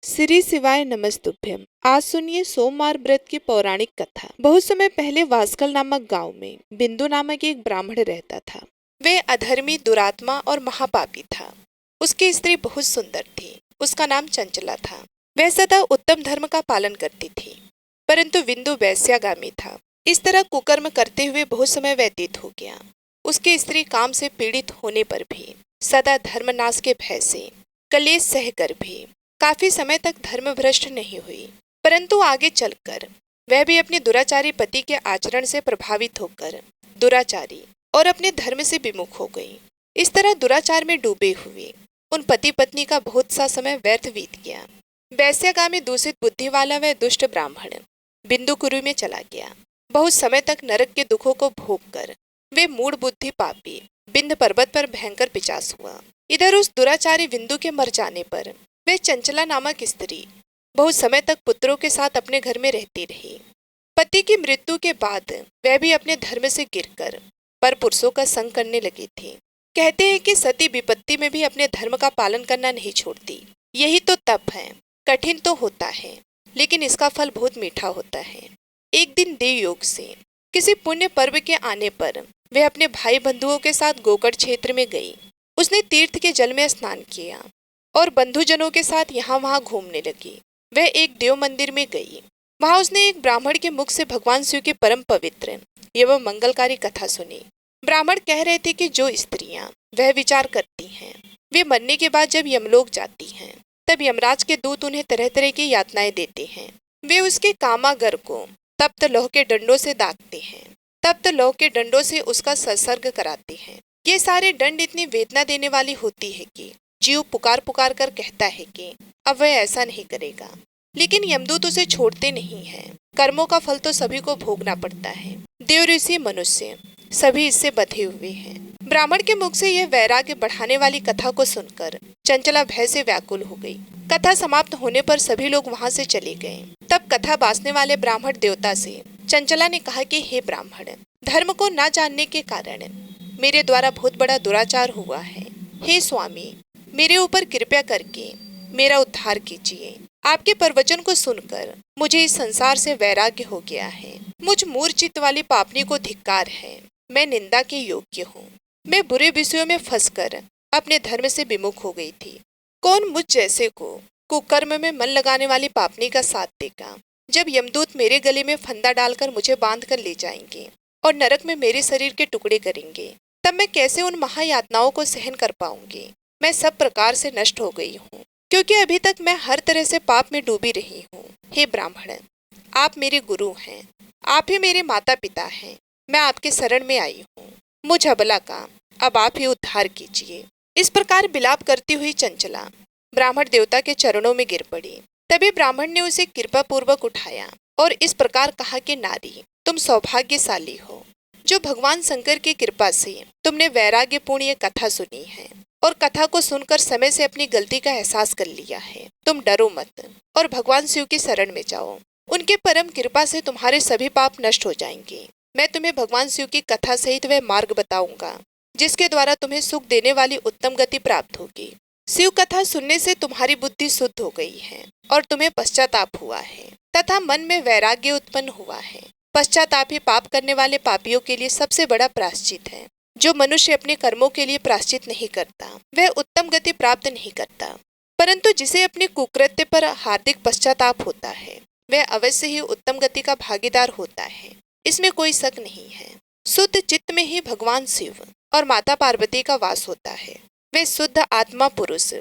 श्री शिवाय नमस्तुभ्यम। आज सुनिए सोमवार व्रत की पौराणिक कथा। बहुत समय पहले वास्कल नामक गांव में बिंदु नामक एक ब्राह्मण रहता था। वे अधर्मी, दुरात्मा और महापापी था। उसकी स्त्री बहुत सुंदर थी। उसका नाम चंचला था। वह सदा उत्तम धर्म का पालन करती थी, परंतु बिंदु वैश्यागामी था। इस तरह कुकर्म करते हुए बहुत समय व्यतीत हो गया। उसकी स्त्री काम से पीड़ित होने पर भी, सदा धर्मनाश के भय से कलेश सहकर भी काफी समय तक धर्म भ्रष्ट नहीं हुई, परंतु आगे चलकर वह भी अपने दुराचारी पति के आचरण से प्रभावित होकर दुराचारी और अपने धर्म से विमुख हो गई। इस तरह दुराचार में डूबे हुए उन पति पत्नी का बहुत सा समय व्यर्थ बीत गया। वैश्यागामी दूषित बुद्धि वाला वह दुष्ट ब्राह्मण बिंदुकुरु में चला गया। बहुत समय तक नरक के दुखों को भोग कर वे मूढ़ बुद्धि पापी बिंद पर्वत पर भयंकर पिचास हुआ। इधर उस दुराचारी बिंदु के मर जाने पर वे चंचला नामक स्त्री बहुत समय तक पुत्रों के साथ अपने घर में रहती रही। पति की मृत्यु के बाद वह भी अपने धर्म से गिरकर पर पुरुषों का संग करने लगी थी। कहते हैं कि सती विपत्ति में भी अपने धर्म का पालन करना नहीं छोड़ती। यही तो तप है। कठिन तो होता है, लेकिन इसका फल बहुत मीठा होता है। एक दिन देव योग से किसी पुण्य पर्व के आने पर वह अपने भाई बंधुओं के साथ गोकर्ण क्षेत्र में गई। उसने तीर्थ के जल में स्नान किया और बंधुजनों के साथ यहाँ वहाँ घूमने लगी। वह एक देव मंदिर में गई। वहां उसने एक ब्राह्मण के मुख से भगवान शिव की परम पवित्र एवं मंगलकारी कथा सुनी। ब्राह्मण कह रहे थे कि जो स्त्रियां वह विचार करती हैं, वे मरने के बाद जब यमलोक जाती हैं, तब यमराज के दूत उन्हें तरह तरह की यातनाएं देते हैं। वे उसके कामागर को तप्त लौह के डंडों से दागते हैं। तप्त लौह के डंडों से उसका संसर्ग कराते हैं। ये सारे दंड इतनी वेदना देने वाली होती है कि जीव पुकार पुकार कर कहता है कि अब वह ऐसा नहीं करेगा, लेकिन यमदूत उसे छोड़ते नहीं हैं। कर्मों का फल तो सभी को भोगना पड़ता है। देव, ऋषि, मनुष्य सभी इससे बंधे हुए हैं। ब्राह्मण के मुख से यह वैराग्य बढ़ाने वाली कथा को सुनकर चंचला भय से व्याकुल हो गई। कथा समाप्त होने पर सभी लोग वहां से चले गए। तब कथा बांसने वाले ब्राह्मण देवता से चंचला ने कहा कि हे ब्राह्मण, धर्म को न जानने के कारण मेरे द्वारा बहुत बड़ा दुराचार हुआ है। हे स्वामी, मेरे ऊपर कृपा करके मेरा उद्धार कीजिए। आपके प्रवचन को सुनकर मुझे इस संसार से वैराग्य हो गया है। मुझ मूर्छित वाली पापनी को धिक्कार है। मैं निंदा के योग्य हूँ। मैं बुरे विषयों में फंसकर अपने धर्म से विमुख हो गई थी। कौन मुझ जैसे को कुकर्म में मन लगाने वाली पापनी का साथ देगा? जब यमदूत मेरे गले में फंदा डालकर मुझे बांध कर ले जाएंगे और नरक में मेरे शरीर के टुकड़े करेंगे, तब मैं कैसे उन महायातनाओं को सहन कर पाऊंगी? मैं सब प्रकार से नष्ट हो गई हूँ, क्योंकि अभी तक मैं हर तरह से पाप में डूबी रही हूँ। हे ब्राह्मण, आप मेरे गुरु हैं। आप ही मेरे माता पिता हैं। मैं आपके शरण में आई हूँ। मुझ अबला का अब आप ही उद्धार कीजिए। इस प्रकार विलाप करती हुई चंचला ब्राह्मण देवता के चरणों में गिर पड़ी। तभी ब्राह्मण ने उसे कृपा पूर्वक उठाया और इस प्रकार कहा कि नारी, तुम सौभाग्यशाली हो, जो भगवान शंकर की कृपा से तुमने वैराग्यपूर्ण ये कथा सुनी है और कथा को सुनकर समय से अपनी गलती का एहसास कर लिया है। तुम डरो मत और भगवान शिव की शरण में जाओ। उनके परम कृपा से तुम्हारे सभी पाप नष्ट हो जाएंगे। मैं तुम्हें भगवान शिव की कथा सहित वह मार्ग बताऊंगा जिसके द्वारा तुम्हें सुख देने वाली उत्तम गति प्राप्त होगी। शिव कथा सुनने से तुम्हारी बुद्धि शुद्ध हो गई है और तुम्हें पश्चाताप हुआ है तथा मन में वैराग्य उत्पन्न हुआ है। पश्चाताप ही पाप करने वाले पापियों के लिए सबसे बड़ा प्रायश्चित है। जो मनुष्य अपने कर्मों के लिए प्रायश्चित नहीं करता, वह उत्तम गति प्राप्त नहीं करता, परंतु जिसे अपने कुकृत्य पर हार्दिक पश्चाताप होता है, वह अवश्य ही उत्तम गति का भागीदार होता है। इसमें कोई शक नहीं है। शुद्ध चित्त में ही भगवान शिव और माता पार्वती का वास होता है। वे शुद्ध आत्मा पुरुष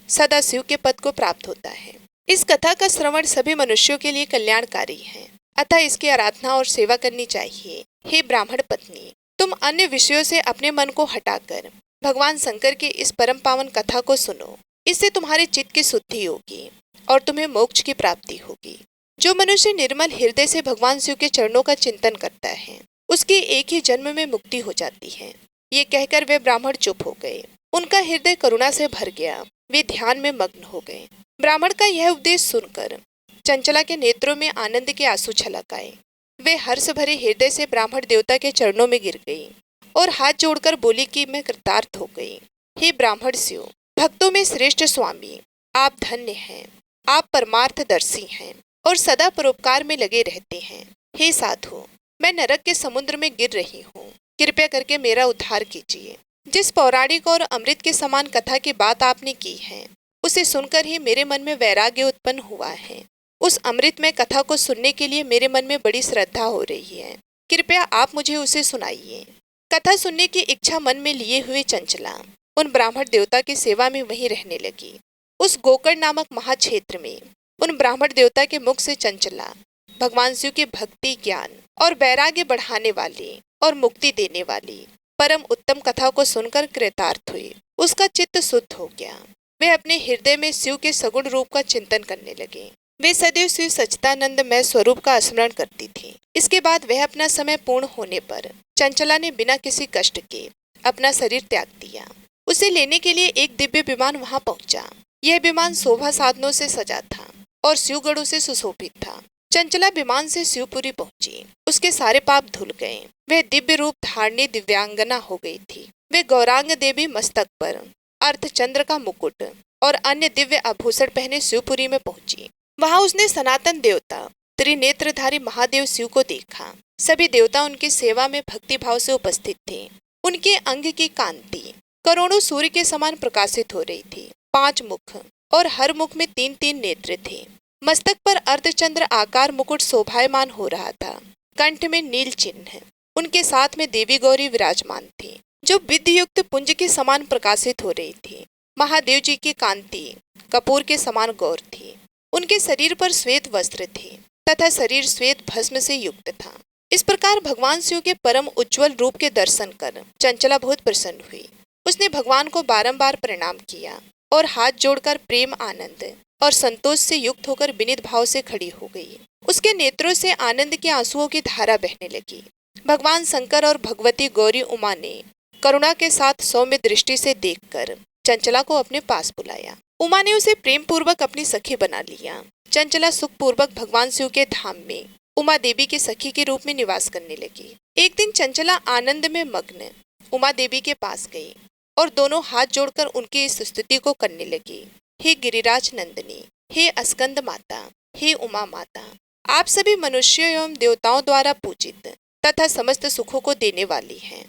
सदा शिव के पद को प्राप्त होता है। इस कथा का श्रवण सभी मनुष्यों के लिए कल्याणकारी है, अतः इसकी आराधना और सेवा करनी चाहिए। हे ब्राह्मण पत्नी, तुम अन्य विषयों से अपने मन को हटाकर भगवान शंकर की इस परम पावन कथा को सुनो। इससे तुम्हारे चित्त की शुद्धि होगी और तुम्हें मोक्ष की प्राप्ति होगी। जो मनुष्य निर्मल हृदय से भगवान शिव के चरणों का चिंतन करता है, उसकी एक ही जन्म में मुक्ति हो जाती है। ये कहकर वे ब्राह्मण चुप हो गए। उनका हृदय करुणा से भर गया। वे ध्यान में मग्न हो गए। ब्राह्मण का यह उपदेश सुनकर चंचला के नेत्रों में आनंद के आंसू छलक आए। वे हर्ष भरे हृदय से ब्राह्मण देवता के चरणों में गिर गई और हाथ जोड़कर बोली कि मैं कृतार्थ हो गई। हे ब्राह्मण शिव, भक्तों में श्रेष्ठ स्वामी, आप धन्य हैं। आप परमार्थदर्शी हैं और सदा परोपकार में लगे रहते हैं। हे साधु, मैं नरक के समुद्र में गिर रही हूँ, कृपया करके मेरा उद्धार कीजिए। जिस पौराणिक और अमृत के समान कथा की बात आपने की है, उसे सुनकर ही मेरे मन में वैराग्य उत्पन्न हुआ है। उस अमृतमय कथा को सुनने के लिए मेरे मन में बड़ी श्रद्धा हो रही है। कृपया आप मुझे उसे सुनाइए। कथा सुनने की इच्छा मन में लिए हुए चंचला उन ब्राह्मण देवता की सेवा में वहीं रहने लगी। उस गोकर्ण नामक महाक्षेत्र में उन ब्राह्मण देवता के मुख से चंचला भगवान शिव के भक्ति, ज्ञान और वैराग्य बढ़ाने वाली और मुक्ति देने वाली परम उत्तम कथा को सुनकर कृतार्थ हुई। उसका चित्त शुद्ध हो गया। वे अपने हृदय में शिव के सगुण रूप का चिंतन करने लगे। वे सदैव शिव सच्चिदानंदमय स्वरूप का स्मरण करती थी। इसके बाद वह अपना समय पूर्ण होने पर चंचला ने बिना किसी कष्ट के अपना शरीर त्याग दिया। उसे लेने के लिए एक दिव्य विमान वहां पहुंचा। यह विमान शोभा साधनों से सजा था और शिवगढ़ों से सुशोभित था। चंचला विमान से शिवपुरी पहुंची। उसके सारे पाप धुल गए। वह दिव्य रूप धारणी दिव्यांगना हो गई थी। वे गौरांग देवी मस्तक पर अर्धचंद्र का मुकुट और अन्य दिव्य आभूषण पहने शिवपुरी में पहुंची। वहां उसने सनातन देवता त्रिनेत्रधारी महादेव शिव को देखा। सभी देवता उनकी सेवा में भक्ति भाव से उपस्थित थे। उनके अंग की कांति करोड़ों सूर्य के समान प्रकाशित हो रही थी। 5 मुख और हर मुख में 3-3 नेत्र थे। मस्तक पर अर्धचंद्र आकार मुकुट शोभायमान हो रहा था। कंठ में नील चिन्ह। उनके साथ में देवी गौरी विराजमान थी, जो विधि युक्त पुंज के समान प्रकाशित हो रही थी। महादेव जी की कांति कपूर के समान गौर थी। उनके शरीर पर श्वेत वस्त्र थे तथा शरीर श्वेत भस्म से युक्त था। इस प्रकार भगवान शिव के परम उज्जवल रूप के दर्शन कर चंचला बहुत प्रसन्न हुई। उसने भगवान को बारंबार प्रणाम किया और हाथ जोड़कर प्रेम, आनंद और संतोष से युक्त होकर विनीत भाव से खड़ी हो गई। उसके नेत्रों से आनंद के आंसुओं की धारा बहने लगी। भगवान शंकर और भगवती गौरी उमा ने करुणा के साथ सौम्य दृष्टि से देखकर चंचला को अपने पास बुलाया। उमा ने उसे प्रेम पूर्वक अपनी सखी बना लिया। चंचला सुख पूर्वक भगवान शिव के धाम में उमा देवी की सखी के रूप में निवास करने लगी। एक दिन चंचला आनंद में मग्न उमा देवी के पास गई और दोनों हाथ जोड़कर उनकी इस स्तुति को करने लगी। हे गिरिराज नंदिनी, हे अस्कंद माता, हे उमा माता, आप सभी मनुष्यों एवं देवताओं द्वारा पूजित तथा समस्त सुखों को देने वाली हैं।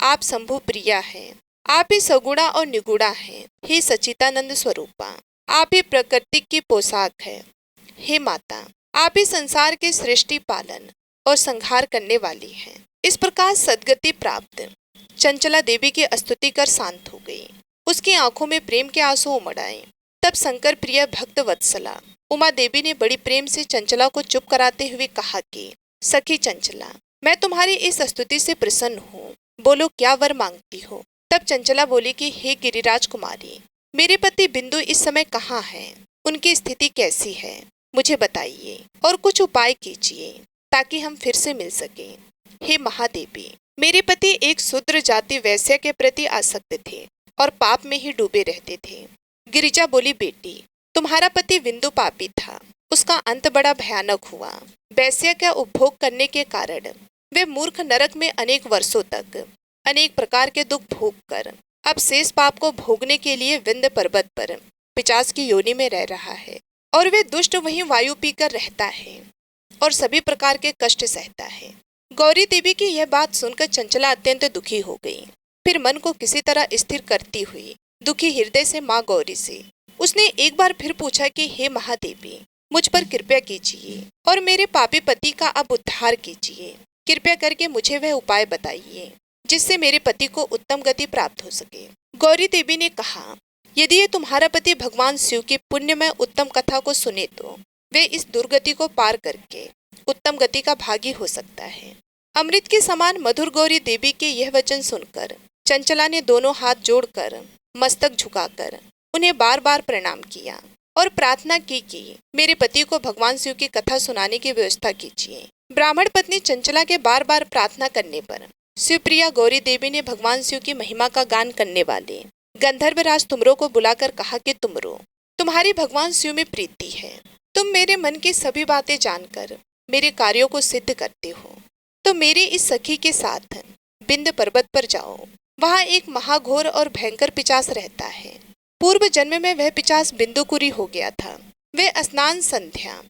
आप शंभु प्रिया हैं। आप ही सगुणा और निगुणा हैं। हे सच्चिदानंद स्वरूपा, आप ही प्रकृति की पोशाक है। हे माता, आप ही संसार के सृष्टि, पालन और संहार करने वाली हैं। इस प्रकार सद्गति प्राप्त चंचला देवी की स्तुति कर शांत हो गई। उसकी आंखों में प्रेम के आंसू उमड़ आए। तब शंकर प्रिय भक्त वत्सला उमा देवी ने बड़ी प्रेम से चंचला को चुप कराते हुए कहा कि सखी चंचला, मैं तुम्हारी इस स्तुति से प्रसन्न हूँ। बोलो, क्या वर मांगती हो? तब चंचला बोली कि हे गिरिराज कुमारी, मेरे पति बिंदु इस समय कहाँ हैं? उनकी स्थिति कैसी है? मुझे बताइए और कुछ उपाय कीजिए ताकि हम फिर से मिल सकें। हे महादेवी, मेरे पति एक शूद्र जाति वैश्य के प्रति आसक्त थे और पाप में ही डूबे रहते थे। गिरिजा बोली, बेटी, तुम्हारा पति बिंदु पापी था। उसका अंत बड़ा भयानक हुआ। वैश्य का उपभोग करने के कारण वे मूर्ख नरक में अनेक वर्षों तक अनेक प्रकार के दुख भोग कर अब शेष पाप को भोगने के लिए विंध्य पर्वत पर पिशाच की योनि में रह रहा है और वे दुष्ट वहीं वायु पीकर रहता है और सभी प्रकार के कष्ट सहता है। गौरी देवी की यह बात सुनकर चंचला अत्यंत दुखी हो गई। फिर मन को किसी तरह स्थिर करती हुई दुखी हृदय से माँ गौरी से उसने एक बार फिर पूछा कि हे महादेवी, मुझ पर कृपा कीजिए और मेरे पापी पति का अब उद्धार कीजिए। कृपया करके मुझे वह उपाय बताइए जिससे मेरे पति को उत्तम गति प्राप्त हो सके। गौरी देवी ने कहा, यदि ये तुम्हारा पति भगवान शिव की पुण्यमय उत्तम कथा को सुने तो वे इस दुर्गति को पार करके उत्तम गति का भागी हो सकता है। अमृत के समान मधुर गौरी देवी के यह वचन सुनकर चंचला ने दोनों हाथ जोड़कर मस्तक झुकाकर उन्हें बार बार प्रणाम किया और प्रार्थना की कि मेरे पति को भगवान शिव की कथा सुनाने की व्यवस्था कीजिए। ब्राह्मण पत्नी चंचला के बार बार प्रार्थना करने पर शिवप्रिया गौरी देवी ने भगवान शिव की महिमा का गान करने वाले गंधर्वराज तुमरो को बुलाकर कहा कि तुमरो, तुम्हारी भगवान शिव में प्रीति है। तुम मेरे मन की सभी बातें जानकर मेरे कार्यों को सिद्ध करते हो, तो मेरे इस सखी के साथ विंध्य पर्वत पर जाओ। वहाँ एक महाघोर और भयंकर पिशाच रहता है। पूर्व जन्म में वह पिशाच बिंदुकुरी हो गया था। वे स्नान, संध्या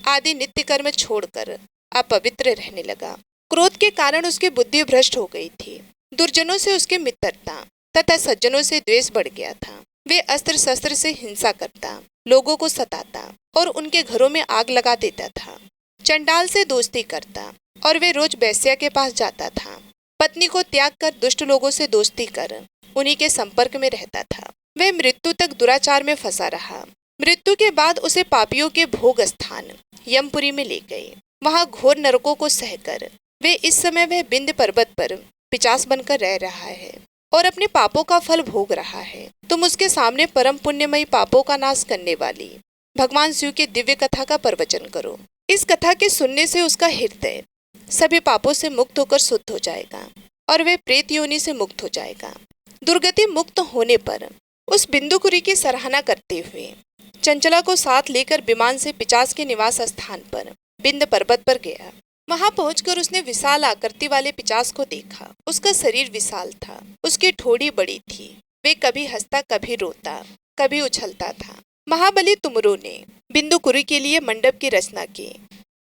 आदि नित्य कर्म छोड़कर अपवित्र रहने लगा। क्रोध के कारण उसकी बुद्धि भ्रष्ट हो गई थी। दुर्जनों से उसकी मित्रता तथा सज्जनों से द्वेष बढ़ गया था। वे अस्त्र शस्त्र से हिंसा करता, लोगों को सताता और उनके घरों में आग लगा देता था। चंडाल से दोस्ती करता और वे रोज वेश्या के पास जाता था। पत्नी को त्याग कर दुष्ट लोगों से दोस्ती कर उन्हीं के संपर्क में रहता था। वह मृत्यु तक दुराचार में फंसा रहा। मृत्यु के बाद उसे पापियों के भोग स्थान यमपुरी में ले गए। वहां घोर नरकों को सहकर वे इस समय वह विंध्य पर्वत पर पिशाच बनकर रह रहा है और अपने पापों का फल भोग रहा है। तुम उसके सामने परम पुण्यमयी, पापों का नाश करने वाली भगवान शिव की दिव्य कथा का प्रवचन करो। इस कथा के सुनने से उसका हृदय सभी पापों से मुक्त होकर शुद्ध हो जाएगा और वे प्रेत योनि से मुक्त हो जाएगा। दुर्गति मुक्त होने पर उस बिंदुकुरी की सराहना करते हुए चंचला को साथ लेकर विमान से पिशाच के निवास स्थान पर विंध्य पर्वत पर गया। वहां पहुंचकर उसने विशाल आकृति वाले पिशाच को देखा। उसका शरीर विशाल था, उसकी ठोड़ी बड़ी थी। वे कभी हंसता, कभी रोता, कभी उछलता था। महाबली तुमरों ने बिंदुकुरी के लिए मंडप की रचना की।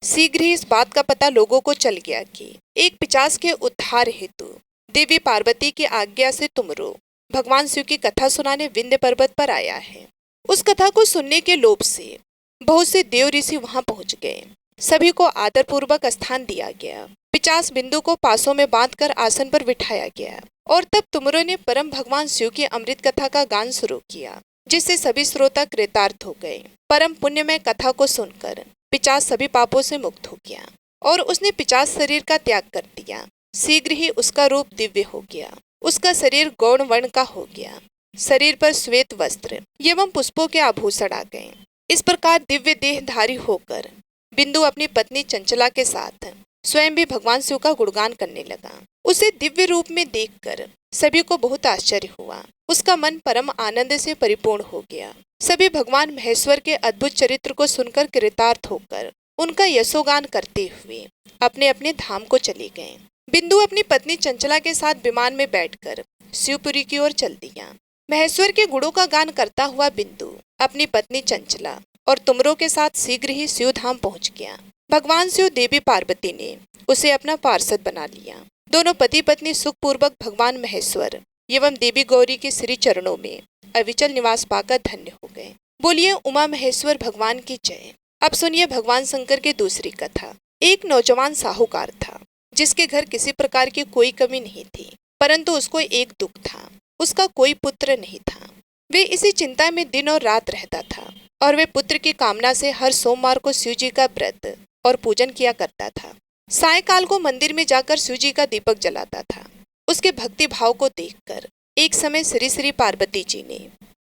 शीघ्र ही इस बात का पता लोगों को चल गया कि एक पिशाच के उद्धार हेतु देवी पार्वती की आज्ञा से तुमरो भगवान शिव की कथा सुनाने विंध्य पर्वत पर आया है। उस कथा को सुनने के लोभ से बहुत से देव ऋषि वहां पहुंच गए। सभी को आदर पूर्वक स्थान दिया गया। पिशाच बिंदु को पासों में बांधकर आसन पर बिठाया गया और तब तुमरों ने परम भगवान शिव की अमृत कथा का गान शुरू किया, जिससे सभी श्रोता कृतार्थ हो गए। परम पुण्यमय कथा को सुनकर पिशाच सभी पापों से मुक्त हो गया और उसने पिशाच शरीर का त्याग कर दिया। शीघ्र ही उसका रूप दिव्य हो गया। उसका शरीर गौण वर्ण का हो गया। शरीर पर श्वेत वस्त्र एवं पुष्पों के आभूषण आ गए। इस प्रकार दिव्य देहधारी होकर बिंदु अपनी पत्नी चंचला के साथ स्वयं भी भगवान शिव का गुणगान करने लगा। उसे दिव्य रूप में देखकर सभी को बहुत आश्चर्य हुआ। उसका मन परम आनंद से परिपूर्ण हो गया। सभी भगवान महेश्वर के अद्भुत चरित्र को सुनकर कृतार्थ होकर उनका यशोगान करते हुए अपने अपने धाम को चले गए। बिंदु अपनी पत्नी चंचला के साथ विमान में बैठकर शिवपुरी की ओर चल दिया। महेश्वर के गुणों का गान करता हुआ बिंदु अपनी पत्नी चंचला और तुमरों के साथ शीघ्र ही शिव धाम पहुंच गया। भगवान शिव देवी पार्वती ने उसे अपना पार्षद बना लिया। दोनों पति पत्नी सुखपूर्वक भगवान महेश्वर एवं देवी गौरी के श्री चरणों में अविचल निवास पाकर धन्य हो गए। बोलिए उमा महेश्वर भगवान की जय। अब सुनिए भगवान शंकर की दूसरी कथा। एक नौजवान साहूकार था, जिसके घर किसी प्रकार की कोई कमी नहीं थी, परंतु उसको एक दुख था। उसका कोई पुत्र नहीं था। वे इसी चिंता में दिन और रात रहता था और वे पुत्र की कामना से हर सोमवार को शिव जी का व्रत और पूजन किया करता था। सायकाल को मंदिर में जाकर शिव जी का दीपक जलाता था। उसके भक्ति भाव को देखकर एक समय श्री श्री पार्वती जी ने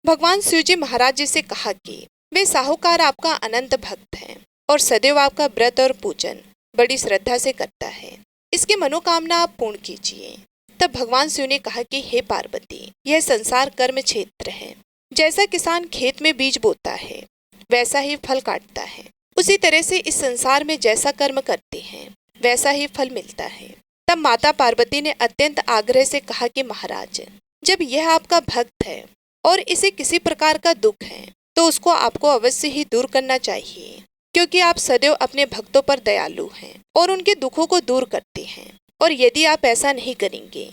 भगवान शिव जी महाराज जी से कहा कि वे साहूकार आपका अनंत भक्त हैं और सदैव आपका व्रत और पूजन बड़ी श्रद्धा से करता है। इसकी मनोकामना आप पूर्ण कीजिए। तब भगवान शिव ने कहा कि हे पार्वती, यह संसार कर्म क्षेत्र है। जैसा किसान खेत में बीज बोता है, वैसा ही फल काटता है। उसी तरह से इस संसार में जैसा कर्म करते हैं, वैसा ही फल मिलता है। तब माता पार्वती ने अत्यंत आग्रह से कहा कि महाराज, जब यह आपका भक्त है और इसे किसी प्रकार का दुख है, तो उसको आपको अवश्य ही दूर करना चाहिए, क्योंकि आप सदैव अपने भक्तों पर दयालु हैं और उनके दुखों को दूर करते हैं। और यदि आप ऐसा नहीं करेंगे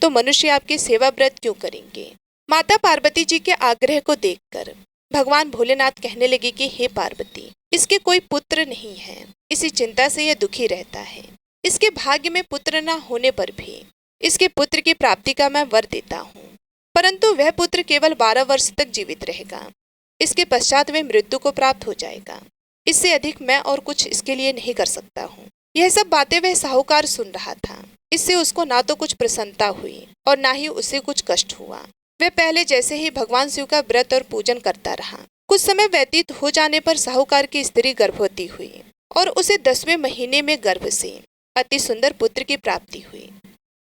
तो मनुष्य आपकी सेवा व्रत क्यों करेंगे। माता पार्वती जी के आग्रह को देखकर भगवान भोलेनाथ कहने लगे कि हे पार्वती, इसके कोई पुत्र नहीं है, इसी चिंता से यह दुखी रहता है। इसके भाग्य में पुत्र न होने पर भी इसके पुत्र की प्राप्ति का मैं वर देता हूँ, परंतु वह पुत्र केवल 12 वर्ष तक जीवित रहेगा। इसके पश्चात वह मृत्यु को प्राप्त हो जाएगा। इससे अधिक मैं और कुछ इसके लिए नहीं कर सकता हूँ। यह सब बातें वह साहूकार सुन रहा था। इससे उसको ना तो कुछ प्रसन्नता हुई और ना ही उसे कुछ कष्ट हुआ। वह पहले जैसे ही भगवान शिव का व्रत और पूजन करता रहा। कुछ समय व्यतीत हो जाने पर साहूकार की स्त्री गर्भवती हुई और उसे 10वें महीने में गर्भ से अति सुंदर पुत्र की प्राप्ति हुई।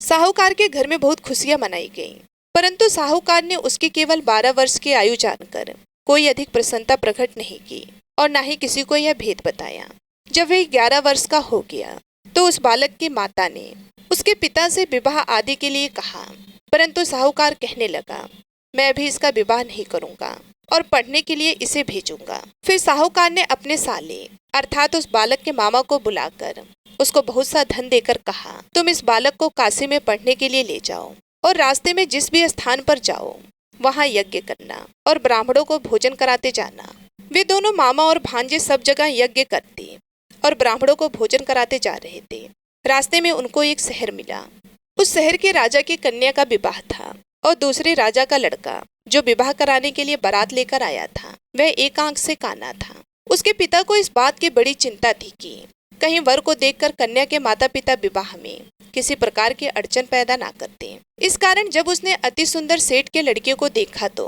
साहूकार के घर में बहुत खुशियां मनाई गईं, परंतु साहूकार ने उसकी केवल 12 वर्ष की आयु जानकर कोई अधिक प्रसन्नता प्रकट नहीं की और न ही किसी को यह भेद बताया। जब वह 11 वर्ष का हो गया तो उस बालक की माता ने उसके पिता से विवाह आदि के लिए कहा, परंतु साहूकार कहने लगा, मैं भी इसका विवाह नहीं करूंगा। और पढ़ने के लिए इसे भेजूंगा। फिर साहूकार ने अपने साले अर्थात उस बालक के मामा को बुलाकर उसको बहुत सा धन देकर कहा, तुम इस बालक को काशी में पढ़ने के लिए ले जाओ और रास्ते में जिस भी स्थान पर जाओ वहाँ यज्ञ करना और ब्राह्मणों को भोजन कराते जाना। वे दोनों मामा और भांजे सब जगह यज्ञ करते और ब्राह्मणों को भोजन कराते जा रहे थे। रास्ते में उनको एक शहर मिला। उस शहर के राजा की कन्या का विवाह था और दूसरे राजा का लड़का जो विवाह कराने के लिए बारात लेकर आया था वह एक आंख से काना था। उसके पिता को इस बात की बड़ी चिंता थी कि कहीं वर को देखकर कन्या के माता पिता विवाह में किसी प्रकार की अड़चन पैदा ना करते। इस कारण जब उसने अति सुंदर सेठ के लड़के को देखा तो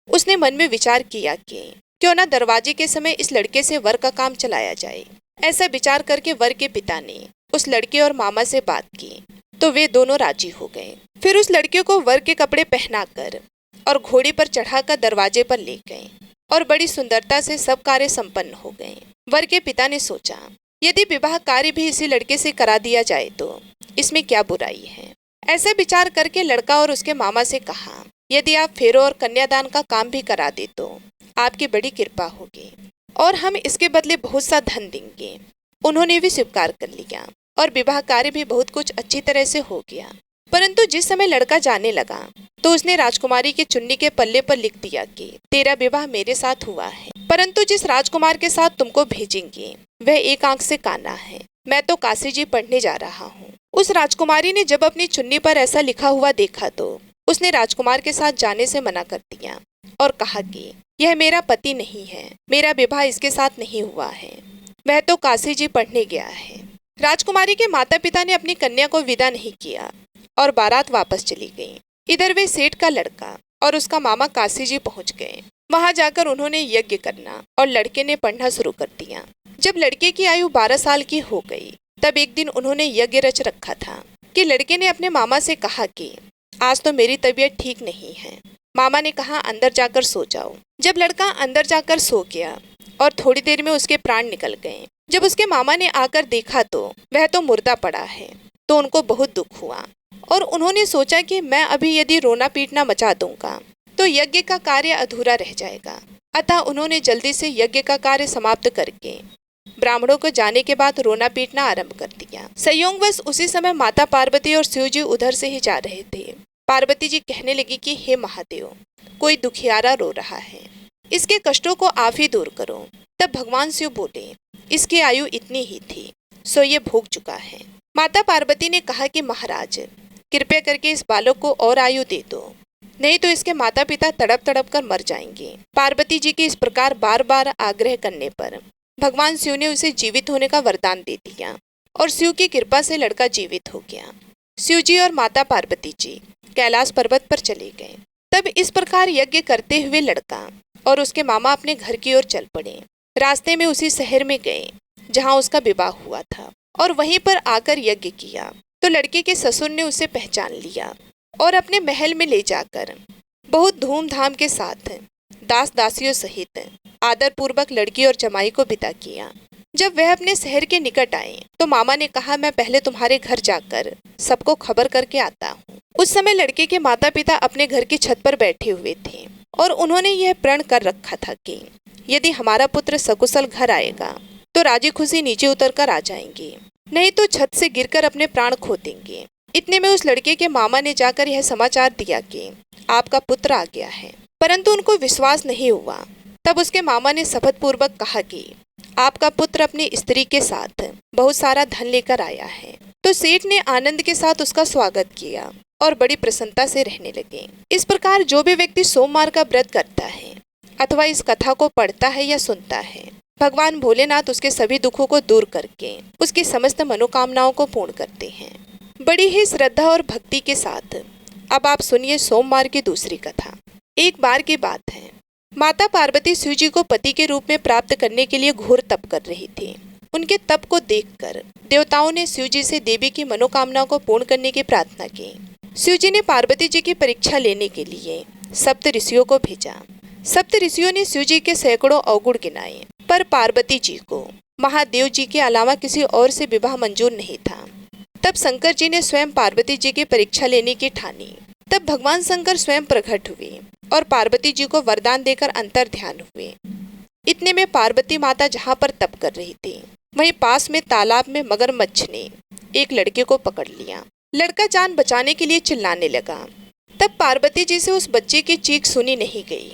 उसने मन में विचार किया कि क्यों ना दरवाजे के समय इस लड़के से वर का काम चलाया जाए। ऐसा विचार करके वर के पिता ने उस लड़के और मामा से बात की तो वे दोनों राजी हो गए। फिर उस लड़के को वर के कपड़े पहनाकर और घोड़े पर चढ़ाकर दरवाजे पर ले गए और बड़ी सुंदरता से सब कार्य संपन्न हो गए। वर के पिता ने सोचा, यदि विवाह कार्य भी इसी लड़के से करा दिया जाए तो इसमें क्या बुराई है। ऐसा विचार करके लड़का और उसके मामा से कहा, यदि आप फेरों और कन्यादान का काम भी करा दे तो आपकी बड़ी कृपा होगी और हम इसके बदले बहुत सा धन देंगे। उन्होंने भी स्वीकार कर लिया और विवाह कार्य भी बहुत कुछ अच्छी तरह से हो गया। परंतु जिस समय लड़का जाने लगा तो उसने राजकुमारी की चुन्नी के पल्ले पर लिख दिया कि तेरा विवाह मेरे साथ हुआ है, परंतु जिस राजकुमार के साथ तुमको भेजेंगे वह एक आंख से काना है। मैं तो काशी जी पढ़ने जा रहा हूँ। उस राजकुमारी ने जब अपनी चुन्नी पर ऐसा लिखा हुआ देखा तो उसने राजकुमार के साथ जाने से मना कर दिया और कहा कि यह मेरा पति नहीं है, मेरा विवाह इसके साथ नहीं हुआ है, वह तो काशी जी पढ़ने गया है। राजकुमारी के माता पिता ने अपनी कन्या को विदा नहीं किया और बारात वापस चली गई। इधर वे सेठ का लड़का और उसका मामा काशी जी पहुंच गए। वहां जाकर उन्होंने यज्ञ करना और लड़के ने पढ़ना शुरू कर दिया। जब लड़के की आयु 12 साल की हो गई तब एक दिन उन्होंने यज्ञ रच रखा था कि लड़के ने अपने मामा से कहा कि आज तो मेरी तबीयत ठीक नहीं है। मामा ने कहा अंदर जाकर सो जाओ। जब लड़का अंदर जाकर सो गया और थोड़ी देर में उसके प्राण निकल गए। जब उसके मामा ने आकर देखा तो वह तो मुर्दा पड़ा है, तो उनको बहुत दुख हुआ और उन्होंने सोचा कि मैं अभी यदि रोना पीटना मचा दूंगा तो यज्ञ का कार्य अधूरा रह जाएगा। अतः उन्होंने जल्दी से यज्ञ का कार्य समाप्त करके ब्राह्मणों को जाने के बाद रोना पीटना आरंभ कर दिया। संयोगवश उसी समय माता पार्वती और शिव जी उधर से ही जा रहे थे। पार्वती जी कहने लगी कि हे महादेव, कोई दुखियारा रो रहा है, इसके कष्टों को आप ही दूर करो। तब भगवान शिव बोले, इसकी आयु इतनी ही थी, सो ये भोग चुका है। माता पार्वती ने कहा कि महाराज कृपया करके इस बालक को और आयु दे दो, नहीं तो इसके माता पिता तड़प तड़प कर मर जाएंगे। पार्वती जी के इस प्रकार बार बार आग्रह करने पर भगवान शिव ने उसे जीवित होने का वरदान दे दिया और शिव की कृपा से लड़का जीवित हो गया। शिव जी और माता पार्वती जी कैलाश पर्वत पर चले गए। तब इस प्रकार यज्ञ करते हुए लड़का और उसके मामा अपने घर की ओर चल पड़े। रास्ते में उसी शहर में गए जहाँ उसका विवाह हुआ था और वहीं पर आकर यज्ञ किया तो लड़के के ससुर ने उसे पहचान लिया और अपने महल में ले जाकर बहुत धूमधाम के साथ दास दासियों सहित आदर पूर्वक लड़की और जमाई को विदा किया। जब वह अपने शहर के निकट आए तो मामा ने कहा, मैं पहले तुम्हारे घर जाकर सबको खबर करके आता हूँ। उस समय लड़के के माता पिता अपने घर की छत पर बैठे हुए थे और उन्होंने यह प्रण कर रखा था कि यदि हमारा पुत्र सकुशल घर आएगा तो राजी खुशी नीचे उतर कर आ जाएंगे, नहीं तो छत से गिरकर अपने प्राण खो देंगे। इतने में उस लड़के के मामा ने जाकर यह समाचार दिया कि आपका पुत्र आ गया है, परंतु उनको विश्वास नहीं हुआ। तब उसके मामा ने शपथ पूर्वक कहा कि आपका पुत्र अपनी स्त्री के साथ बहुत सारा धन लेकर आया है। तो सेठ ने आनंद के साथ उसका स्वागत किया और बड़ी प्रसन्नता से रहने लगे। इस प्रकार जो भी व्यक्ति सोमवार का व्रत करता है अथवा इस कथा को पढ़ता है या सुनता है, भगवान भोलेनाथ उसके सभी दुखों को दूर करके उसकी समस्त मनोकामनाओं को पूर्ण करते हैं। बड़ी ही श्रद्धा और भक्ति के साथ अब आप सुनिए सोमवार की दूसरी कथा। एक बार की बात है, माता पार्वती शिव जी को पति के रूप में प्राप्त करने के लिए घोर तप कर रही थी। उनके तप को देखकर देवताओं ने शिव जी से देवी की मनोकामनाओं को पूर्ण करने की प्रार्थना की। शिव जी ने पार्वती जी की परीक्षा लेने के लिए सप्त ऋषियों को भेजा। सप्त ऋषियों ने शिव जी के सैकड़ों अवगुण गिनाए, पर पार्वती जी को महादेव जी के अलावा किसी और से विवाह मंजूर नहीं था। तब शंकर जी ने स्वयं पार्वती जी की परीक्षा लेने की ठानी तब भगवान शंकर स्वयं प्रकट हुए और पार्वती जी को वरदान देकर अंतर ध्यान हुए। इतने में पार्वती माता जहाँ पर तप कर रही थी, वहीं पास में तालाब में मगरमच्छ ने एक लड़के को पकड़ लिया। लड़का जान बचाने के लिए चिल्लाने लगा। तब पार्वती जी से उस बच्चे की चीख सुनी नहीं गई।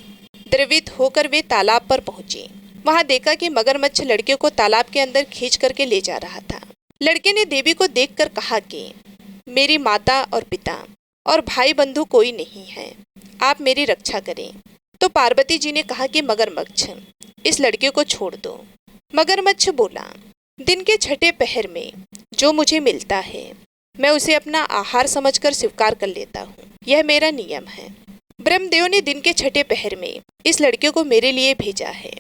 द्रवित होकर वे तालाब पर पहुंची। वहां देखा कि मगरमच्छ लड़के को तालाब के अंदर खींच करके ले जा रहा था। लड़के ने देवी को देखकर कहा कि मेरी माता और पिता और भाई बंधु कोई नहीं है, आप मेरी रक्षा करें। तो पार्वती जी ने कहा कि मगरमच्छ, इस लड़के को छोड़ दो। मगरमच्छ बोला, दिन के छठे पहर में जो मुझे मिलता है मैं उसे अपना आहार समझकर स्वीकार कर लेता हूँ, यह मेरा नियम है। ब्रह्मदेव ने दिन के छठे पहर में इस लड़के को मेरे लिए भेजा है,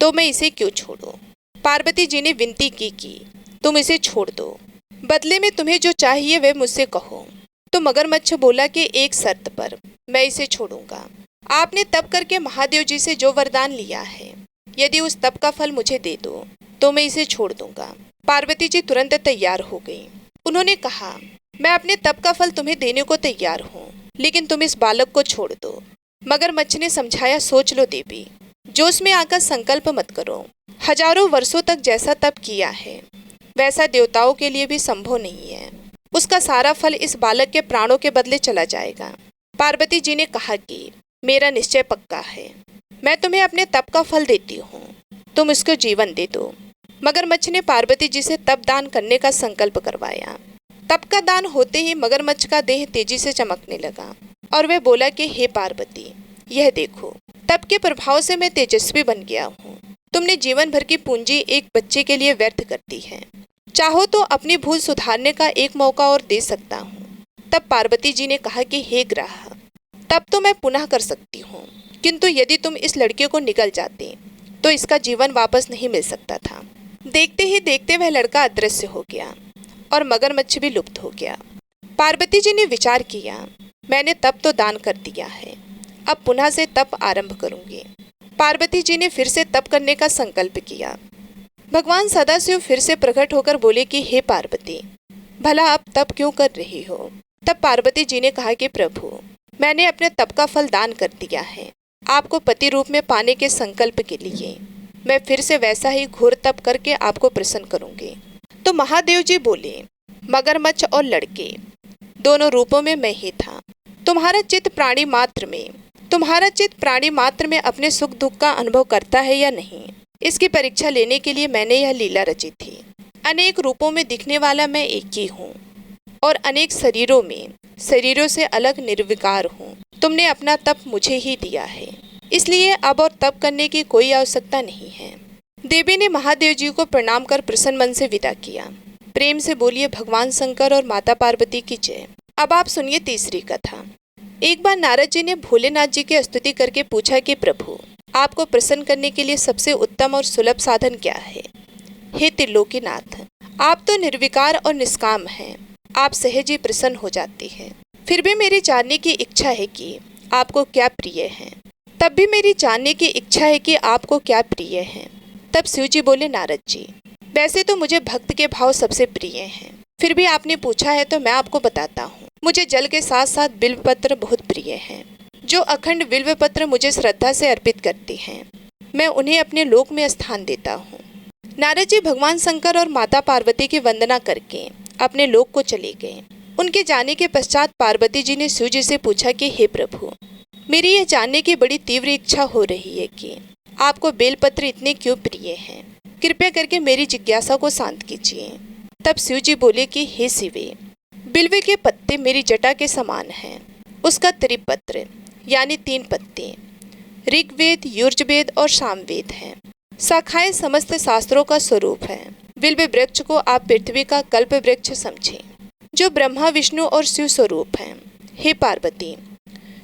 तो मैं इसे क्यों छोड़ूं? पार्वती जी ने विनती की कि तुम इसे छोड़ दो, बदले में तुम्हें जो चाहिए वह मुझसे कहो। तो मगरमच्छ बोला कि एक शर्त पर मैं इसे छोड़ूंगा। आपने तप करके महादेव जी से जो वरदान लिया है, यदि उस तप का फल मुझे दे दो तो मैं इसे छोड़ दूंगा। पार्वती जी तुरंत तैयार हो गई। उन्होंने कहा, मैं अपने तप का फल तुम्हें देने को तैयार हूँ, लेकिन तुम इस बालक को छोड़ दो। मगरमच्छ ने समझाया, सोच लो देवी, जोश में आकर संकल्प मत करो। हजारों वर्षों तक जैसा तप किया है वैसा देवताओं के लिए भी संभव नहीं है। उसका सारा फल इस बालक के प्राणों के बदले चला जाएगा। पार्वती जी ने कहा कि मेरा निश्चय पक्का है, मैं तुम्हें अपने तप का फल देती हूँ, तुम इसको जीवन दे दो। मगरमच्छ ने पार्वती जी से तप दान करने का संकल्प करवाया। तप का दान होते ही मगरमच्छ का देह तेजी से चमकने लगा और वह बोला कि हे पार्वती, यह देखो, तप के प्रभाव से मैं तेजस्वी बन गया हूँ। तुमने जीवन भर की पूंजी एक बच्चे के लिए व्यर्थ कर दी है। चाहो तो अपनी भूल सुधारने का एक मौका और दे सकता हूँ। तब पार्वती जी ने कहा कि हे ग्रह, तब तो मैं पुनः कर सकती हूँ, किंतु यदि तुम इस लड़के को निगल जाते तो इसका जीवन वापस नहीं मिल सकता था। देखते ही देखते वह लड़का अदृश्य हो गया और मगरमच्छ भी लुप्त हो गया। पार्वती जी ने विचार किया, मैंने तप तो दान कर दिया है, अब पुनः से तप आरंभ करूंगी। पार्वती जी ने फिर से तप करने का संकल्प किया। भगवान सदाशिव फिर से प्रकट होकर बोले कि हे पार्वती, भला अब तप क्यों कर रही हो? तब पार्वती जी ने कहा कि प्रभु, मैंने अपने तप का फल दान कर दिया है। आपको पति रूप में पाने के संकल्प के लिए मैं फिर से वैसा ही घोर तप करके आपको प्रसन्न करूंगी। तो महादेव जी बोले, मगरमच्छ और लड़के दोनों रूपों में मैं ही था। तुम्हारा चित्त प्राणी मात्र में अपने सुख दुख का अनुभव करता है या नहीं, इसकी परीक्षा लेने के लिए मैंने यह लीला रची थी। अनेक रूपों में दिखने वाला मैं एक ही हूँ और अनेक शरीरों से अलग निर्विकार हूँ। तुमने अपना तप मुझे ही दिया है, इसलिए अब और तप करने की कोई आवश्यकता नहीं है। देवी ने महादेव जी को प्रणाम कर प्रसन्न मन से विदा किया। प्रेम से बोलिए भगवान शंकर और माता पार्वती की जय। अब आप सुनिए तीसरी कथा। एक बार नारद जी ने भोलेनाथ जी की स्तुति करके पूछा कि प्रभु, आपको प्रसन्न करने के लिए सबसे उत्तम और सुलभ साधन क्या है? हे त्रिलोकीनाथ, आप तो निर्विकार और निष्काम हैं, आप सहज ही प्रसन्न हो जाती है। फिर भी मेरी जानने की इच्छा है कि आपको क्या प्रिय है। तब भी मेरी जानने की इच्छा है कि आपको क्या प्रिय है। तब शिव जी बोले, नारद जी, वैसे तो मुझे भक्त के भाव सबसे प्रिय हैं, फिर भी आपने पूछा है तो मैं आपको बताता हूँ। मुझे जल के साथ साथ बिल्व पत्र बहुत प्रिय हैं। जो अखंड बिल्व पत्र मुझे श्रद्धा से अर्पित करते हैं, मैं उन्हें अपने लोक में स्थान देता हूँ। नारद जी भगवान शंकर और माता पार्वती की वंदना करके अपने लोक को चले गए। उनके जाने के पश्चात पार्वती जी ने शिव जी से पूछा कि हे प्रभु, मेरी यह जानने की बड़ी तीव्र इच्छा हो रही है कि आपको बेलपत्र इतने क्यों प्रिय हैं। कृपया करके मेरी जिज्ञासा को शांत कीजिए। तब शिव जी बोले कि हे शिवे, बिल्व के पत्ते मेरी जटा के समान हैं। उसका त्रिपत्र यानी 3 पत्ते ऋग्वेद, यजुर्वेद और सामवेद हैं। शाखाएं समस्त शास्त्रों का स्वरूप है। बिल्व वृक्ष को आप पृथ्वी का कल्प वृक्ष समझें, जो ब्रह्मा विष्णु और शिव स्वरूप हैं। हे पार्वती,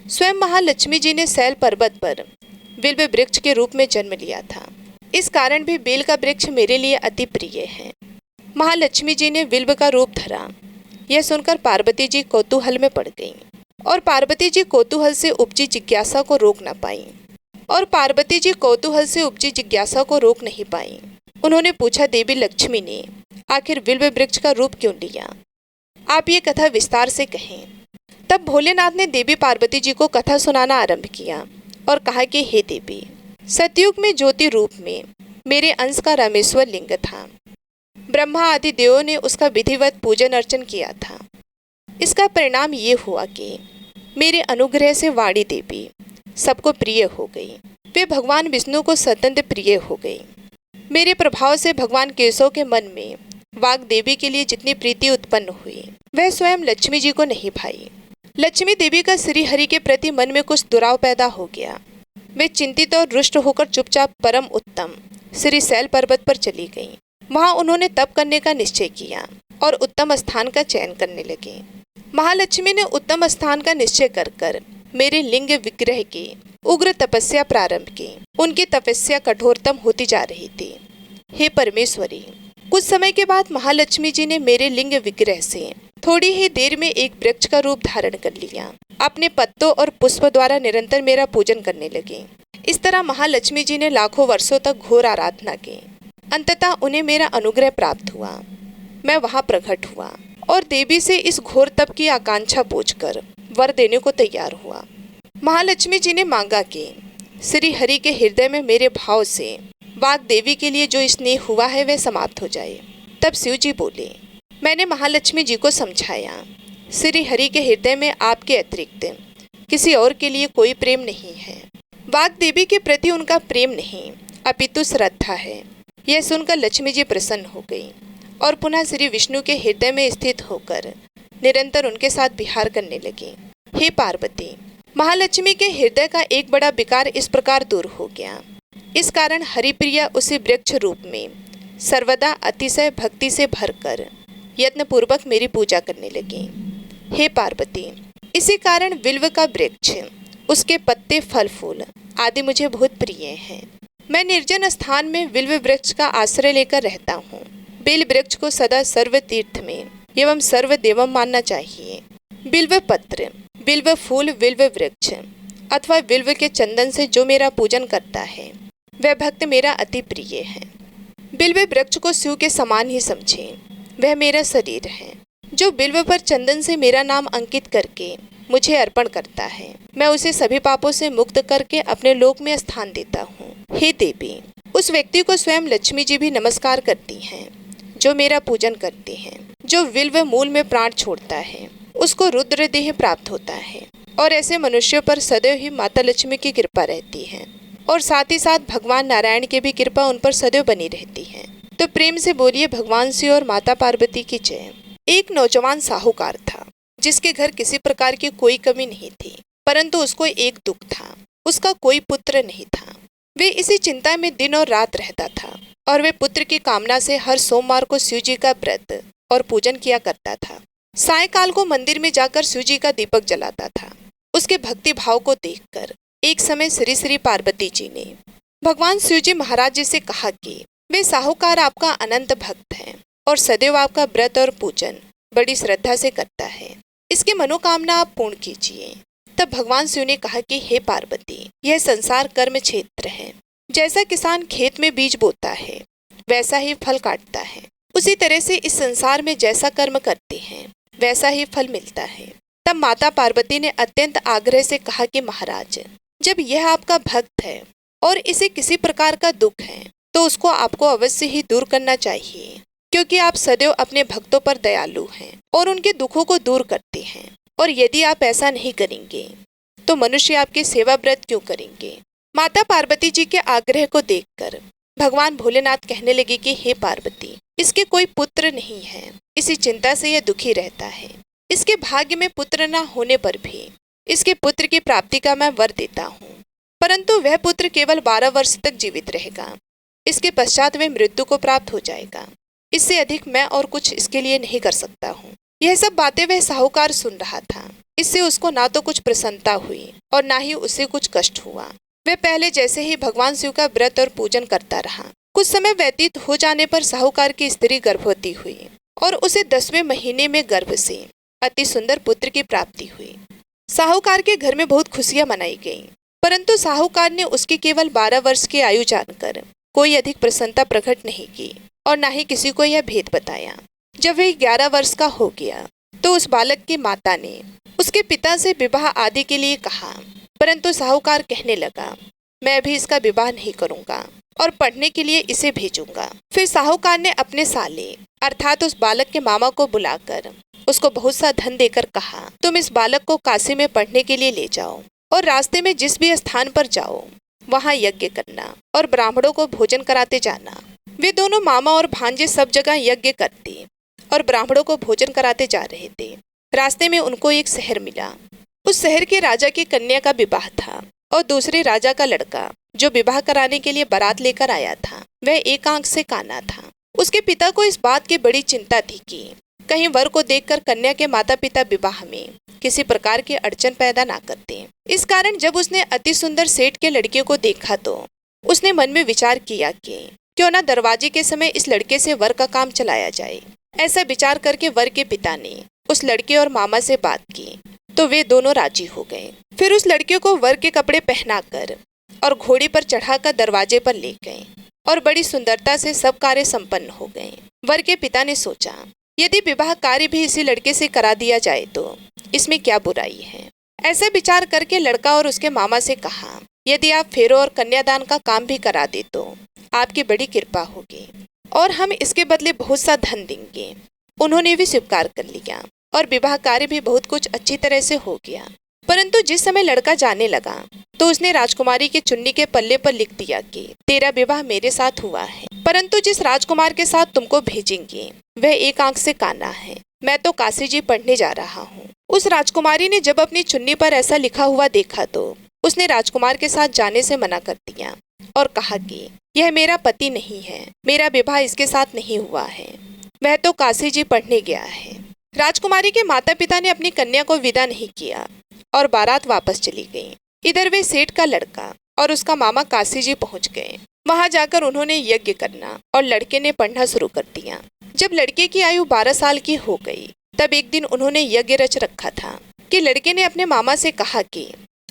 स्वयं महालक्ष्मी जी ने शैल पर्वत पर बिल्व वृक्ष के रूप में जन्म लिया था। इस कारण भी बेल का वृक्ष मेरे लिए अति प्रिय है। महालक्ष्मी जी ने बिल्व का रूप धरा। यह सुनकर पार्वती जी कौतूहल में पड़ गईं और पार्वती जी कौतूहल से उपजी जिज्ञासा को रोक नहीं पाई। उन्होंने पूछा, देवी लक्ष्मी ने आखिर बिल्व वृक्ष का रूप क्यों लिया? आप ये कथा विस्तार से कहें। तब भोलेनाथ ने देवी पार्वती जी को कथा सुनाना आरंभ किया और कहा कि हे देवी, सतयुग में ज्योति रूप में मेरे अंश का रामेश्वर लिंग था। ब्रह्मा आदि देवों ने उसका विधिवत पूजन अर्चन किया था। इसका परिणाम ये हुआ कि मेरे अनुग्रह से वाणी देवी सबको प्रिय हो गई। वे भगवान विष्णु को सत्यंत प्रिय हो गई। मेरे प्रभाव से भगवान केशव के मन में वाग देवी के लिए जितनी प्रीति उत्पन्न हुई वह स्वयं लक्ष्मी जी को नहीं भाई। लक्ष्मी देवी का श्री हरि के प्रति मन में कुछ दुराव पैदा हो गया। वे चिंतित और रुष्ट होकर चुपचाप परम उत्तम श्री शैल पर्वत पर चली गईं। वहां उन्होंने तप करने का निश्चय किया और उत्तम स्थान का चयन करने लगे। महालक्ष्मी ने उत्तम स्थान का निश्चय कर मेरे लिंग विग्रह की उग्र तपस्या प्रारंभ की। उनकी तपस्या कठोरतम होती जा रही थी। हे परमेश्वरी, कुछ समय के बाद महालक्ष्मी जी ने मेरे लिंग विग्रह से थोड़ी ही देर में एक वृक्ष का रूप धारण कर लिया। अपने पत्तों और पुष्प द्वारा निरंतर मेरा पूजन करने लगे। इस तरह महालक्ष्मी जी ने लाखों वर्षों तक घोर आराधना की। अंततः उन्हें मेरा अनुग्रह प्राप्त हुआ। मैं वहां प्रकट हुआ और देवी से इस घोर तप की आकांक्षा पूछकर वर देने को तैयार हुआ। महालक्ष्मी जी ने मांगा कि श्री हरि के हृदय में मेरे भाव से वाग देवी के लिए जो स्नेह हुआ है वह समाप्त हो जाए। तब शिव जी बोले, मैंने महालक्ष्मी जी को समझाया, श्री हरि के हृदय में आपके अतिरिक्त किसी और के लिए कोई प्रेम नहीं है। वाग देवी के प्रति उनका प्रेम नहीं अपितु श्रद्धा है। यह सुनकर लक्ष्मी जी प्रसन्न हो गई और पुनः श्री विष्णु के हृदय में स्थित होकर निरंतर उनके साथ विहार करने लगी। हे पार्वती, महालक्ष्मी के हृदय का एक बड़ा विकार इस प्रकार दूर हो गया। इस कारण हरिप्रिया उसी वृक्ष रूप में सर्वदा अतिशय भक्ति से भरकर यत्नपूर्वक मेरी पूजा करने लगी। हे पार्वती, इसी कारण बिल्व का वृक्ष, उसके पत्ते, फल फूल आदि मुझे बहुत प्रिय हैं। मैं निर्जन स्थान में बिल्व वृक्ष का आश्रय लेकर रहता हूँ। बेल वृक्ष को सदा सर्व तीर्थ में एवं सर्व देवम मानना चाहिए। बिल्व पत्र, बिल्व फूल, बिल्व वृक्ष अथवा बिल्व के चंदन से जो मेरा पूजन करता है वह भक्त मेरा अति प्रिय है। बिल्व वृक्ष को शिव के समान ही समझे, वह मेरा शरीर है। जो बिल्व पर चंदन से मेरा नाम अंकित करके मुझे अर्पण करता है, मैं उसे सभी पापों से मुक्त करके अपने लोक में स्थान देता हूँ। हे देवी, उस व्यक्ति को स्वयं लक्ष्मी जी भी नमस्कार करती हैं जो मेरा पूजन करते हैं। जो बिल्व मूल में प्राण छोड़ता है उसको रुद्र देह प्राप्त होता है और ऐसे मनुष्यों पर सदैव ही माता लक्ष्मी की कृपा रहती है और साथ ही साथ भगवान नारायण की भी कृपा उन पर सदैव बनी रहती है। तो प्रेम से बोलिए भगवान शिव और माता पार्वती की जय। एक नौजवान साहूकार था जिसके घर किसी प्रकार की कोई कमी नहीं थी, परंतु उसको एक दुख था, उसका कोई पुत्र नहीं था। वे इसी चिंता में दिन और रात रहता था और वे पुत्र की कामना से हर सोमवार को शिव जी का व्रत और पूजन किया करता था। सायकाल को मंदिर में जाकर शिव जी का दीपक जलाता था। उसके भक्ति भाव को देखकर एक समय श्री श्री पार्वती जी ने भगवान शिव जी महाराज जी से कहा कि वे साहूकार आपका अनंत भक्त हैं और सदैव आपका व्रत और पूजन बड़ी श्रद्धा से करता है। इसकी मनोकामना आप पूर्ण कीजिए। तब भगवान शिव ने कहा कि हे पार्वती, यह संसार कर्म क्षेत्र है। जैसा किसान खेत में बीज बोता है वैसा ही फल काटता है, उसी तरह से इस संसार में जैसा कर्म करते हैं वैसा ही फल मिलता है। तब माता पार्वती ने अत्यंत आग्रह से कहा कि महाराज, जब यह आपका भक्त है और इसे किसी प्रकार का दुख है तो उसको आपको अवश्य ही दूर करना चाहिए, क्योंकि आप सदैव अपने भक्तों पर दयालु हैं और उनके दुखों को दूर करते हैं। और यदि आप ऐसा नहीं करेंगे तो मनुष्य आपकी सेवा व्रत क्यों करेंगे। माता पार्वती जी के आग्रह को देखकर भगवान भोलेनाथ कहने लगे कि हे पार्वती, इसके कोई पुत्र नहीं है, इसी चिंता से यह दुखी रहता है। इसके भाग्य में पुत्र न होने पर भी इसके पुत्र की प्राप्ति का मैं वर देता हूँ, परंतु वह पुत्र केवल 12 वर्ष तक जीवित रहेगा। इसके पश्चात वह मृत्यु को प्राप्त हो जाएगा। इससे अधिक मैं और कुछ इसके लिए नहीं कर सकता हूँ। यह सब बातें वह साहूकार सुन रहा था। इससे उसको ना तो कुछ प्रसन्नता हुई और ना ही उसे कुछ कष्ट हुआ। वह पहले जैसे ही भगवान शिव का व्रत और पूजन करता रहा। कुछ समय व्यतीत हो जाने पर साहूकार की स्त्री गर्भवती हुई और उसे 10वें महीने में गर्भ से अति सुंदर पुत्र की प्राप्ति हुई। साहूकार के घर में बहुत खुशियां मनाई गईं, परंतु साहूकार ने उसकी केवल 12 वर्ष की आयु जानकर कोई अधिक प्रसन्नता प्रकट नहीं की और न ही किसी को यह भेद बताया। जब वह 11 वर्ष का हो गया तो उस बालक की माता ने उस उसके पिता से विवाह आदि के लिए कहा, परंतु साहूकार कहने लगा, मैं अभी इसका विवाह नहीं करूंगा और पढ़ने के लिए इसे भेजूंगा। फिर साहूकार ने अपने साले अर्थात उस बालक के मामा को बुलाकर उसको बहुत सा धन देकर कहा, तुम इस बालक को काशी में पढ़ने के लिए ले जाओ और रास्ते में जिस भी स्थान पर जाओ वहाँ यज्ञ करना और ब्राह्मणों को भोजन कराते जाना। वे दोनों मामा और भांजे सब जगह यज्ञ करते और ब्राह्मणों को भोजन कराते जा रहे थे। रास्ते में उनको एक शहर मिला। उस शहर के राजा की कन्या का विवाह था और दूसरे राजा का लड़का जो विवाह कराने के लिए बारात लेकर आया था वह एक आंख से काना था। उसके पिता को इस बात की बड़ी चिंता थी कि कहीं वर को देखकर कन्या के माता पिता विवाह में किसी प्रकार की अड़चन पैदा ना करते। इस कारण जब उसने अति सुंदर सेठ के लड़के को देखा तो उसने मन में विचार किया कि क्यों ना दरवाजे के समय इस लड़के से वर का काम चलाया जाए। ऐसा विचार करके वर के पिता ने उस लड़के और मामा से बात की तो वे दोनों राजी हो गए। फिर उस लड़के को वर के कपड़े पहनाकर और घोड़ी पर चढ़ाकर दरवाजे पर ले गए और बड़ी सुंदरता से सब कार्य संपन्न हो गए। वर के पिता ने सोचा, यदि विवाह कार्य भी इसी लड़के से करा दिया जाए तो इसमें क्या बुराई है। ऐसा विचार करके लड़का और उसके मामा से कहा, यदि आप फेरों और कन्यादान का काम भी करा दे तो आपकी बड़ी कृपा होगी और हम इसके बदले बहुत सा धन देंगे। उन्होंने भी स्वीकार कर लिया और विवाह कार्य भी बहुत कुछ अच्छी तरह से हो गया। परंतु जिस समय लड़का जाने लगा तो उसने राजकुमारी की चुन्नी के पल्ले पर लिख दिया कि तेरा विवाह मेरे साथ हुआ है, परंतु जिस राजकुमार के साथ तुमको भेजेंगे वह एक आंख से काना है। मैं तो काशी जी पढ़ने जा रहा हूँ। उस राजकुमारी ने जब अपनी चुन्नी पर ऐसा लिखा हुआ देखा तो उसने राजकुमार के साथ जाने से मना कर दिया और कहा कि यह मेरा पति नहीं है, मेरा विवाह इसके साथ नहीं हुआ है, वह तो काशी जी पढ़ने गया है। राजकुमारी के माता पिता ने अपनी कन्या को विदा नहीं किया और बारात वापस चली गई। इधर वे सेठ का लड़का और उसका मामा काशी जी पहुंच गए। वहां जाकर उन्होंने यज्ञ करना और लड़के ने पढ़ना शुरू कर दिया। जब लड़के की आयु 12 साल की हो गई तब एक दिन उन्होंने यज्ञ रच रखा था कि लड़के ने अपने मामा से कहा कि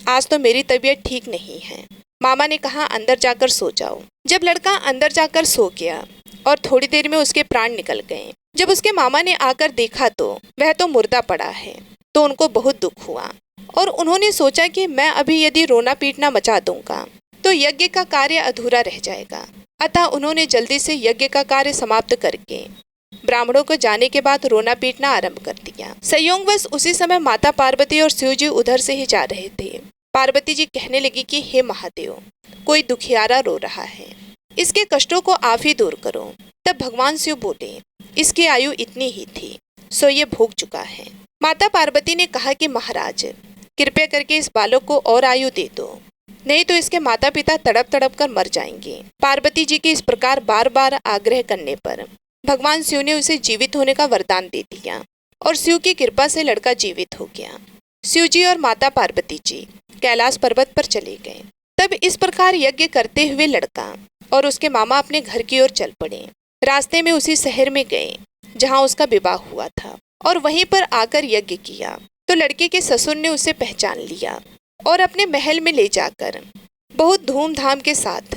आज तो मेरी तबीयत ठीक नहीं है। मामा ने कहा अंदर जाकर सो जाओ। जब लड़का अंदर जाकर सो गया और थोड़ी देर में उसके प्राण निकल गए। जब उसके मामा ने आकर देखा तो वह तो मुर्दा पड़ा है, तो उनको बहुत दुख हुआ और उन्होंने सोचा कि मैं अभी यदि रोना पीटना मचा दूंगा तो यज्ञ का कार्य अधूरा रह जाएगा। अतः उन्होंने जल्दी से यज्ञ का कार्य समाप्त करके ब्राह्मणों को जाने के बाद रोना पीटना आरंभ कर दिया। संयोगवश उसी समय माता पार्वती और शिव जी उधर से ही जा रहे थे। पार्वती जी कहने लगी कि हे महादेव, कोई दुखियारा रो रहा है, इसके कष्टों को आप ही दूर करो। तब भगवान शिव बोले, इसकी आयु इतनी ही थी, सो ये भोग चुका है। माता पार्वती ने कहा कि महाराज कृपया करके इस बालक को और आयु दे दो, नहीं तो इसके माता पिता तड़प तड़प कर मर जाएंगे। पार्वती जी के इस प्रकार बार बार आग्रह करने पर भगवान शिव ने उसे जीवित होने का वरदान दे दिया और शिव की कृपा से लड़का जीवित हो गया। शिव जी और माता पार्वती जी कैलाश पर्वत पर चले गए। तब इस प्रकार यज्ञ करते हुए लड़का और उसके मामा अपने घर की ओर चल पड़े। रास्ते में उसी शहर में गए जहाँ उसका विवाह हुआ था और वहीं पर आकर यज्ञ किया तो लड़के के ससुर ने उसे पहचान लिया और अपने महल में ले जाकर बहुत धूमधाम के साथ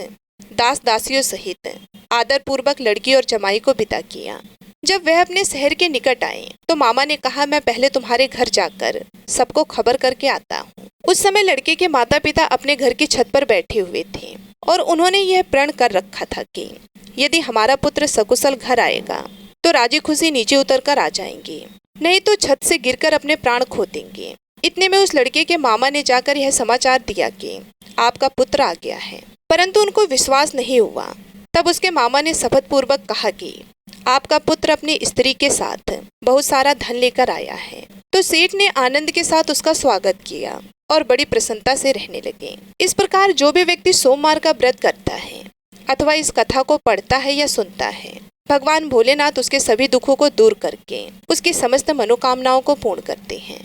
दास दासियों सहित आदर पूर्वक लड़की और जमाई को विदा किया। जब वह अपने शहर के निकट आए तो मामा ने कहा, मैं पहले तुम्हारे घर जाकर सबको खबर करके आता हूँ। उस समय लड़के के माता पिता अपने घर की छत पर बैठे हुए थे और उन्होंने यह प्रण कर रखा था कि यदि हमारा पुत्र सकुशल घर आएगा तो राजी खुशी नीचे उतर कर आ जाएंगे, नहीं तो छत से गिरकर अपने प्राण खो देंगे। इतने में उस लड़के के मामा ने जाकर यह समाचार दिया कि आपका पुत्र आ गया है, परंतु उनको विश्वास नहीं हुआ। तब उसके मामा ने शपथ पूर्वक कहा कि आपका पुत्र अपनी स्त्री के साथ बहुत सारा धन लेकर आया है। तो सेठ ने आनंद के साथ उसका स्वागत किया और बड़ी प्रसन्नता से रहने लगे। इस प्रकार जो भी व्यक्ति सोमवार का व्रत करता है अथवा इस कथा को पढ़ता है या सुनता है, भगवान भोलेनाथ उसके सभी दुखों को दूर करके उसकी समस्त मनोकामनाओं को पूर्ण करते हैं।